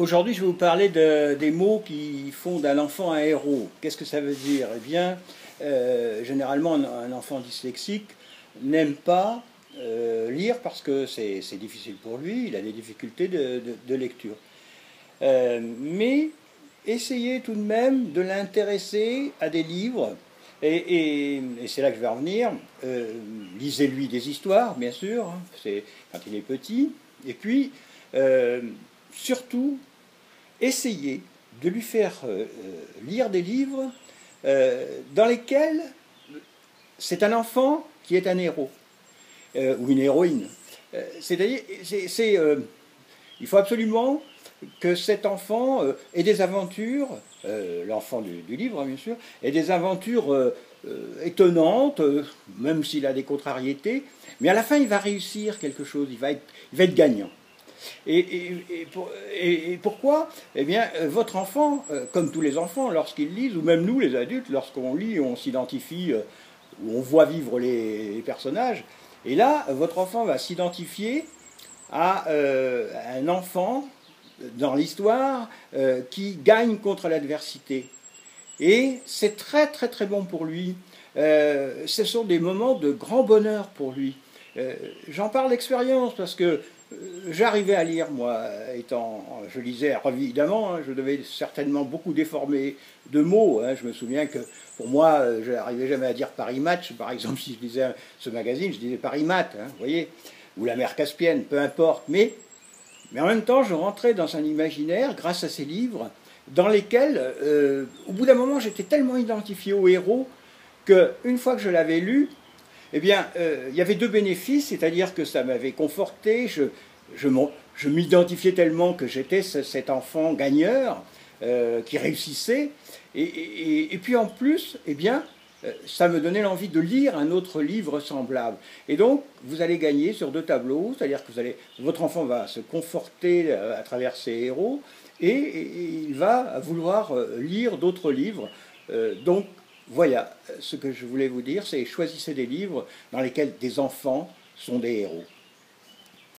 Aujourd'hui, je vais vous parler des mots qui font d'un enfant un héros. Qu'est-ce que ça veut dire? Eh bien, généralement, un enfant dyslexique n'aime pas lire parce que c'est difficile pour lui, il a des difficultés de lecture. Mais essayez tout de même de l'intéresser à des livres, et c'est là que je vais en venir. Lisez-lui des histoires, bien sûr, hein, c'est quand il est petit, et puis surtout, essayez de lui faire lire des livres dans lesquels c'est un enfant qui est un héros ou une héroïne. C'est-à-dire, il faut absolument que cet enfant ait des aventures, l'enfant du livre, hein, bien sûr, ait des aventures étonnantes, même s'il a des contrariétés, mais à la fin, il va réussir quelque chose, il va être gagnant. Et pourquoi? Eh bien, votre enfant, comme tous les enfants, lorsqu'ils lisent, ou même nous, les adultes, lorsqu'on lit, on s'identifie, ou on voit vivre les personnages, et là, votre enfant va s'identifier à un enfant dans l'histoire qui gagne contre l'adversité. Et c'est très très très bon pour lui. Ce sont des moments de grand bonheur pour lui. J'en parle d'expérience parce que j'arrivais à lire, moi, je lisais, évidemment, hein, je devais certainement beaucoup déformer de mots. Hein, je me souviens que, pour moi, je n'arrivais jamais à dire Paris Match. Par exemple, si je lisais ce magazine, je disais Paris Mat, hein, vous voyez, ou la mer Caspienne, peu importe. Mais en même temps, je rentrais dans un imaginaire, grâce à ces livres, dans lesquels, au bout d'un moment, j'étais tellement identifié au héros qu'une fois que je l'avais lu, eh bien, il y avait deux bénéfices, c'est-à-dire que ça m'avait conforté, je m'identifiais tellement que j'étais cet enfant gagneur qui réussissait, et puis en plus, eh bien, ça me donnait l'envie de lire un autre livre semblable. Et donc, vous allez gagner sur deux tableaux, c'est-à-dire que votre enfant va se conforter à travers ses héros, et il va vouloir lire d'autres livres. Donc, voilà, ce que je voulais vous dire, c'est choisissez des livres dans lesquels des enfants sont des héros.